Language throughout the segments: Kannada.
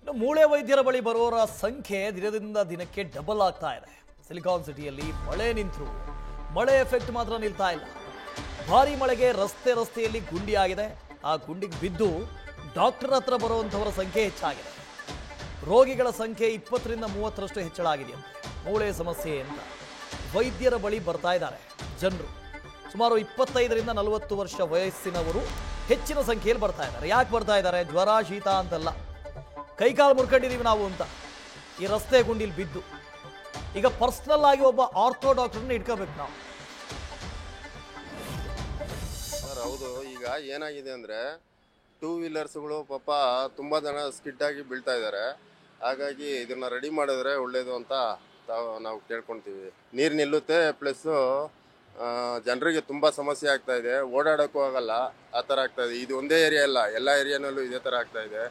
ಇನ್ನು ಮೂಳೆ ವೈದ್ಯರ ಬಳಿ ಬರುವವರ ಸಂಖ್ಯೆ ದಿನದಿಂದ ದಿನಕ್ಕೆ ಡಬಲ್ ಆಗ್ತಾ ಇದೆ. ಸಿಲಿಕಾನ್ ಸಿಟಿಯಲ್ಲಿ ಮಳೆ ನಿಂತರೂ ಮಳೆ ಎಫೆಕ್ಟ್ ಮಾತ್ರ ನಿಲ್ತಾ ಇಲ್ಲ. ಭಾರಿ ಮಳೆಗೆ ರಸ್ತೆಯಲ್ಲಿ ಗುಂಡಿ ಆಗಿದೆ. ಆ ಗುಂಡಿಗೆ ಬಿದ್ದು ಡಾಕ್ಟರ್ ಹತ್ರ ಬರುವಂಥವರ ಸಂಖ್ಯೆ ಹೆಚ್ಚಾಗಿದೆ. ರೋಗಿಗಳ ಸಂಖ್ಯೆ 20ರಿಂದ 30ರಷ್ಟು ಹೆಚ್ಚಳ ಆಗಿದೆ. ಮೂಳೆ ಸಮಸ್ಯೆ ಅಂತ ವೈದ್ಯರ ಬಳಿ ಬರ್ತಾ ಇದ್ದಾರೆ ಜನರು. ಸುಮಾರು 25ರಿಂದ 40 ವರ್ಷ ವಯಸ್ಸಿನವರು ಹೆಚ್ಚಿನ ಸಂಖ್ಯೆಯಲ್ಲಿ ಬರ್ತಾ ಇದ್ದಾರೆ. ಯಾಕೆ ಬರ್ತಾ ಇದ್ದಾರೆ? ಜ್ವರ ಶೀತ ಅಂತಲ್ಲ, ಕೈಕಾಲು ಮುರ್ಕೊಂಡಿದ್ದೀವಿ ನಾವು ಅಂತ ಈ ರಸ್ತೆ ಗುಂಡಿಲಿ ಬಿದ್ದು. ಈಗ ಪರ್ಸನಲ್ ಆಗಿ ಒಬ್ಬ ಆರ್ಥೋ ಡಾಕ್ಟರ್ನ ಇಟ್ಕೋಬೇಕು ನಾವು. ಸರ್ ಹೌದು, ಈಗ ಏನಾಗಿದೆ ಅಂದರೆ 2 ವೀಲರ್ಸ್ಗಳು ಪಾಪ ತುಂಬ ಜನ ಸ್ಕಿಡ್ ಆಗಿ ಬೀಳ್ತಾ ಇದ್ದಾರೆ. ಹಾಗಾಗಿ ಇದನ್ನು ರೆಡಿ ಮಾಡಿದ್ರೆ ಒಳ್ಳೆಯದು ಅಂತ ನಾವು ಕೇಳ್ಕೊಳ್ತೀವಿ. ನೀರು ನಿಲ್ಲುತ್ತೆ, ಪ್ಲಸ್ಸು ಜನರಿಗೆ ತುಂಬ ಸಮಸ್ಯೆ ಆಗ್ತಾ ಇದೆ, ಓಡಾಡೋಕ್ಕೂ ಆಗಲ್ಲ, ಆ ಥರ ಆಗ್ತಾ ಇದೆ. ಇದು ಒಂದೇ ಏರಿಯಾ ಅಲ್ಲ, ಎಲ್ಲ ಏರಿಯಾನಲ್ಲೂ ಇದೇ ಥರ ಆಗ್ತಾ ಇದೆ.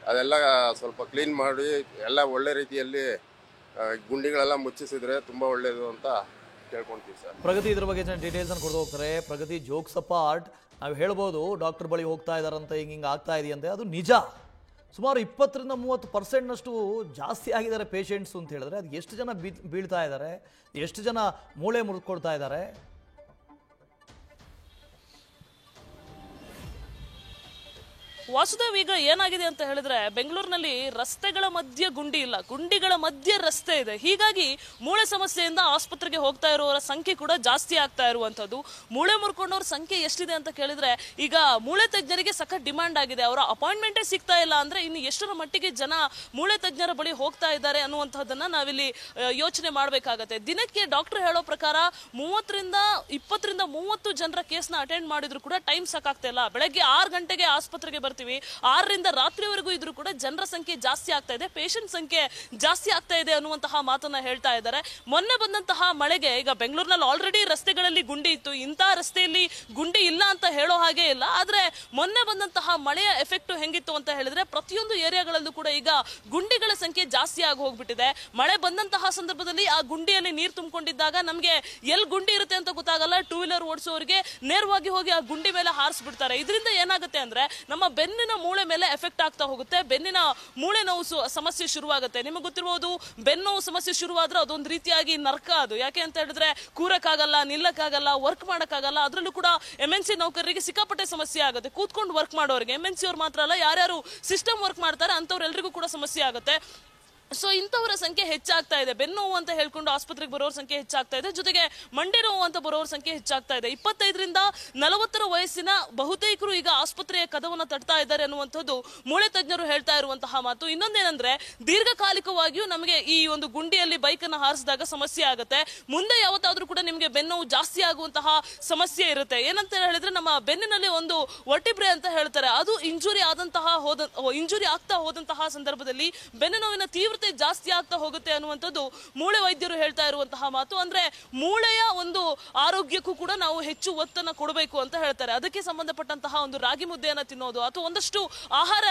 ಅದೆಲ್ಲ ಸ್ವಲ್ಪ ಕ್ಲೀನ್ ಮಾಡಿ ಎಲ್ಲ ಒಳ್ಳೆ ರೀತಿಯಲ್ಲಿ ಗುಂಡಿಗಳೆಲ್ಲ ಮುಚ್ಚಿಸಿದ್ರೆ ತುಂಬ ಒಳ್ಳೆಯದು ಅಂತ ಕೇಳ್ಕೊಳ್ತೀವಿ ಸರ್. ಪ್ರಗತಿ ಇದ್ರ ಬಗ್ಗೆ ಡೀಟೇಲ್ಸ್ ಅನ್ನು ಕೊಡ್ದು ಹೋಗ್ತಾರೆ. ಪ್ರಗತಿ, ಜೋಕ್ಸ್ ಅಪಾರ್ಟ್, ನಾವು ಹೇಳ್ಬೋದು ಡಾಕ್ಟರ್ ಬಳಿ ಹೋಗ್ತಾ ಇದ್ದಾರಂತ ಹಿಂಗೆ ಆಗ್ತಾ ಇದೆಯಂತೆ. ಅದು ನಿಜ. ಸುಮಾರು 20ರಿಂದ 30% ಜಾಸ್ತಿ ಆಗಿದ್ದಾರೆ ಪೇಷಂಟ್ಸ್ ಅಂತ ಹೇಳಿದ್ರೆ ಅದು ಎಷ್ಟು ಜನ ಬೀಳ್ತಾ ಇದ್ದಾರೆ, ಎಷ್ಟು ಜನ ಮೂಳೆ ಮುರಿದುಕೊಳ್ತಾ ಇದ್ದಾರೆ? ವಾಸುದೇವ್, ಈಗ ಏನಾಗಿದೆ ಅಂತ ಹೇಳಿದ್ರೆ ಬೆಂಗಳೂರಿನಲ್ಲಿ ರಸ್ತೆಗಳ ಮಧ್ಯೆ ಗುಂಡಿ ಇಲ್ಲ, ಗುಂಡಿಗಳ ಮಧ್ಯೆ ರಸ್ತೆ ಇದೆ. ಹೀಗಾಗಿ ಮೂಳೆ ಸಮಸ್ಯೆಯಿಂದ ಆಸ್ಪತ್ರೆಗೆ ಹೋಗ್ತಾ ಇರುವವರ ಸಂಖ್ಯೆ ಕೂಡ ಜಾಸ್ತಿ ಆಗ್ತಾ ಇರುವಂತದ್ದು. ಮೂಳೆ ಮುರ್ಕೊಂಡವ್ರ ಸಂಖ್ಯೆ ಎಷ್ಟಿದೆ ಅಂತ ಕೇಳಿದ್ರೆ ಈಗ ಮೂಳೆ ತಜ್ಞರಿಗೆ ಸಖತ್ ಡಿಮಾಂಡ್ ಆಗಿದೆ. ಅವರ ಅಪಾಯಿಂಟ್ಮೆಂಟೇ ಸಿಗ್ತಾ ಇಲ್ಲ ಅಂದ್ರೆ ಇನ್ನು ಎಷ್ಟರ ಮಟ್ಟಿಗೆ ಜನ ಮೂಳೆ ತಜ್ಞರ ಬಳಿ ಹೋಗ್ತಾ ಇದ್ದಾರೆ ಅನ್ನುವಂಥದ್ದನ್ನ ನಾವಿಲ್ಲಿ ಯೋಚನೆ ಮಾಡಬೇಕಾಗತ್ತೆ. ದಿನಕ್ಕೆ ಡಾಕ್ಟರ್ ಹೇಳೋ ಪ್ರಕಾರ 20ರಿಂದ 30 ಜನರ ಕೇಸ್ನ ಅಟೆಂಡ್ ಮಾಡಿದ್ರು ಕೂಡ ಟೈಮ್ ಸಾಕಾಗ್ತಾ ಇಲ್ಲ. ಬೆಳಗ್ಗೆ 6 ಗಂಟೆಗೆ ಆಸ್ಪತ್ರೆಗೆ 6ರಿಂದ ರಾತ್ರಿವರೆಗೂ ಇದ್ರೂ ಕೂಡ ಜನರ ಸಂಖ್ಯೆ ಜಾಸ್ತಿ ಆಗ್ತಾ ಇದೆ, ಪೇಷಂಟ್ ಸಂಖ್ಯೆ ಜಾಸ್ತಿ ಆಗ್ತಾ ಇದೆ ಅನ್ನುವಂತಹ ಮಾತನ್ನ ಹೇಳ್ತಾ ಇದ್ದಾರೆ. ಮೊನ್ನೆ ಬಂದಂತಹ ಮಳೆಗೆ ಈಗ ಬೆಂಗಳೂರಿನಲ್ಲಿ ಆಲ್ರೆಡಿ ರಸ್ತೆಗಳಲ್ಲಿ ಗುಂಡಿ ಇತ್ತು, ಇಂತಹ ರಸ್ತೆಯಲ್ಲಿ ಗುಂಡಿ ಇಲ್ಲ ಅಂತ ಹೇಳೋ ಹಾಗೆ ಇಲ್ಲ. ಆದ್ರೆ ಮೊನ್ನೆ ಬಂದಂತಹ ಮಳೆಯ ಎಫೆಕ್ಟ್ ಹೆಂಗಿತ್ತು ಅಂತ ಹೇಳಿದ್ರೆ ಪ್ರತಿಯೊಂದು ಏರಿಯಾಗಳಲ್ಲೂ ಕೂಡ ಈಗ ಗುಂಡಿಗಳ ಸಂಖ್ಯೆ ಜಾಸ್ತಿ ಆಗಿ ಹೋಗ್ಬಿಟ್ಟಿದೆ. ಮಳೆ ಬಂದಂತಹ ಸಂದರ್ಭದಲ್ಲಿ ಆ ಗುಂಡಿಯಲ್ಲಿ ನೀರು ತುಂಬಿಕೊಂಡಿದ್ದಾಗ ನಮ್ಗೆ ಎಲ್ಲಿ ಗುಂಡಿ ಇರುತ್ತೆ ಅಂತ ಗೊತ್ತಾಗಲ್ಲ. 2 ವೀಲರ್ ಓಡಿಸೋರಿಗೆ ನೇರವಾಗಿ ಹೋಗಿ ಆ ಗುಂಡಿ ಮೇಲೆ ಹಾರಿಸ್ಬಿಡ್ತಾರೆ. ಇದರಿಂದ ಏನಾಗುತ್ತೆ ಅಂದ್ರೆ ನಮ್ಮ ಬೆನ್ನಿನ ಮೂಳೆ ಮೇಲೆ ಎಫೆಕ್ಟ್ ಆಗ್ತಾ ಹೋಗುತ್ತೆ, ಬೆನ್ನಿನ ಮೂಳೆ ನೋವು ಸಮಸ್ಯೆ ಶುರುವಾಗುತ್ತೆ. ನಿಮಗೆ ಗೊತ್ತಿರಬಹುದು, ಬೆನ್ನು ನೋವು ಸಮಸ್ಯೆ ಶುರುವಾದ್ರೆ ಅದೊಂದು ರೀತಿಯಾಗಿ ನರ್ಕ. ಅದು ಯಾಕೆ ಅಂತ ಹೇಳಿದ್ರೆ ಕೂರಕ್ಕಾಗಲ್ಲ, ನಿಲ್ಲಕ್ಕಾಗಲ್ಲ, ವರ್ಕ್ ಮಾಡಕ್ಕಾಗಲ್ಲ. ಅದರಲ್ಲೂ ಕೂಡ MNC ನೌಕರರಿಗೆ ಸಿಕ್ಕಾಪಟ್ಟೆ ಸಮಸ್ಯೆ ಆಗುತ್ತೆ. ಕೂತ್ಕೊಂಡು ವರ್ಕ್ ಮಾಡೋರಿಗೆ, MNC ಅವ್ರು ಮಾತ್ರ ಅಲ್ಲ, ಯಾರ್ಯಾರು ಸಿಸ್ಟಮ್ ವರ್ಕ್ ಮಾಡ್ತಾರೆ ಅಂತವ್ರೆಲ್ರಿಗೂ ಕೂಡ ಸಮಸ್ಯೆ ಆಗುತ್ತೆ. ಸೊ ಇಂಥವರ ಸಂಖ್ಯೆ ಹೆಚ್ಚಾಗ್ತಾ ಇದೆ. ಬೆನ್ನು ನೋವು ಅಂತ ಹೇಳ್ಕೊಂಡು ಆಸ್ಪತ್ರೆಗೆ ಬರೋರ ಸಂಖ್ಯೆ ಹೆಚ್ಚಾಗ್ತಾ ಇದೆ, ಜೊತೆಗೆ ಮಂಡಿ ನೋವು ಅಂತ ಬರೋರ ಸಂಖ್ಯೆ ಹೆಚ್ಚಾಗ್ತಾ ಇದೆ. 25ರಿಂದ 40 ವಯಸ್ಸಿನ ಬಹುತೇಕರು ಈಗ ಆಸ್ಪತ್ರೆಯ ಕದವನ್ನು ತಟ್ತಾ ಇದ್ದಾರೆ ಅನ್ನುವಂಥದ್ದು ಮೂಳೆ ತಜ್ಞರು ಹೇಳ್ತಾ ಇರುವಂತಹ ಮಾತು. ಇನ್ನೊಂದೇನೆಂದ್ರೆ ದೀರ್ಘಕಾಲಿಕವಾಗಿಯೂ ನಮಗೆ ಈ ಒಂದು ಗುಂಡಿಯಲ್ಲಿ ಬೈಕ್ ಅನ್ನು ಹಾರಿಸಿದಾಗ ಸಮಸ್ಯೆ ಆಗುತ್ತೆ. ಮುಂದೆ ಯಾವತ್ತಾದ್ರೂ ಕೂಡ ನಿಮಗೆ ಬೆನ್ನು ನೋವು ಜಾಸ್ತಿ ಆಗುವಂತಹ ಸಮಸ್ಯೆ ಇರುತ್ತೆ. ಏನಂತ ಹೇಳಿದ್ರೆ ನಮ್ಮ ಬೆನ್ನಿನಲ್ಲಿ ಒಂದು ವರ್ಟಿಬ್ರೆ ಅಂತ ಹೇಳ್ತಾರೆ, ಅದು ಇಂಜುರಿ ಆಗ್ತಾ ಹೋದಂತಹ ಸಂದರ್ಭದಲ್ಲಿ ಬೆನ್ನು ನೋವಿನ ತೀವ್ರ ಜಾಸ್ತಿ ಆಗ್ತಾ ಹೋಗುತ್ತೆ ಅನ್ನುವಂಥದ್ದು ಮೂಳೆ ವೈದ್ಯರು ಹೇಳ್ತಾ ಇರುವಂತಹ ಮಾತು. ಅಂದ್ರೆ ಮೂಳೆಯ ಒಂದು ಆರೋಗ್ಯಕ್ಕೂ ಕೂಡ ನಾವು ಹೆಚ್ಚು ಒತ್ತನ್ನು ಕೊಡಬೇಕು ಅಂತ ಹೇಳ್ತಾರೆ. ಅದಕ್ಕೆ ಸಂಬಂಧಪಟ್ಟಂತಹ ಒಂದು ರಾಗಿ ಮುದ್ದೆಯನ್ನ ತಿನ್ನೋದು ಅಥವಾ ಒಂದಷ್ಟು ಆಹಾರ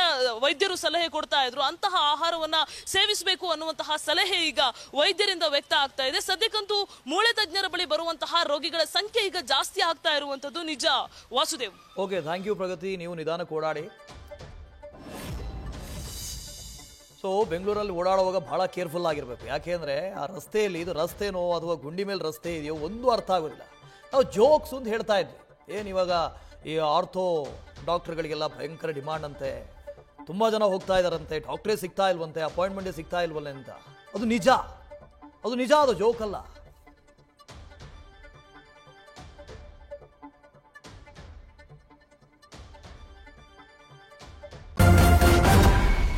ವೈದ್ಯರು ಸಲಹೆ ಕೊಡ್ತಾ ಇದ್ರು, ಅಂತಹ ಆಹಾರವನ್ನ ಸೇವಿಸಬೇಕು ಅನ್ನುವಂತಹ ಸಲಹೆ ಈಗ ವೈದ್ಯರಿಂದ ವ್ಯಕ್ತ ಆಗ್ತಾ ಇದೆ. ಸದ್ಯಕ್ಕಂತೂ ಮೂಳೆ ತಜ್ಞರ ಬಳಿ ಬರುವಂತಹ ರೋಗಿಗಳ ಸಂಖ್ಯೆ ಈಗ ಜಾಸ್ತಿ ಆಗ್ತಾ ಇರುವಂತದ್ದು ನಿಜ. ವಾಸುದೇವ್. ಓಕೆ, ಥ್ಯಾಂಕ್ ಯು ಪ್ರಗತಿ. ನೀವು ನಿಧಾನಕ್ಕೆ ಓಡಾಡಿ. ಸೊ ಬೆಂಗಳೂರಲ್ಲಿ ಓಡಾಡುವಾಗ ಬಹಳ ಕೇರ್ಫುಲ್ ಆಗಿರಬೇಕು. ಯಾಕೆಂದರೆ ಆ ರಸ್ತೆಯಲ್ಲಿ ಇದು ರಸ್ತೆನೋ ಅಥವಾ ಗುಂಡಿ ಮೇಲೆ ರಸ್ತೆ ಇದೆಯೋ ಒಂದು ಅರ್ಥ ಆಗೋದಿಲ್ಲ. ನಾವು ಜೋಕ್ಸ್ ಅಂತ ಹೇಳ್ತಾ ಇದ್ವಿ, ಏನು ಇವಾಗ ಈ ಆರ್ಥೋ ಡಾಕ್ಟರ್ಗಳಿಗೆಲ್ಲ ಭಯಂಕರ ಡಿಮಾಂಡ್ ಅಂತೆ, ತುಂಬ ಜನ ಹೋಗ್ತಾ ಇದ್ದಾರಂತೆ, ಡಾಕ್ಟ್ರೇ ಸಿಗ್ತಾ ಇಲ್ವಂತೆ, ಅಪಾಯಿಂಟ್ಮೆಂಟೇ ಸಿಗ್ತಾ ಇಲ್ವಲ್ಲ ಅಂತ. ಅದು ನಿಜ, ಅದು ಜೋಕ್ ಅಲ್ಲ.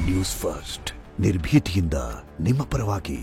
ನ್ಯೂಸ್ ಫಸ್ಟ್, ನಿರ್ಭೀತಿಯಿಂದ ನಿಮ್ಮ ಪರವಾಗಿ.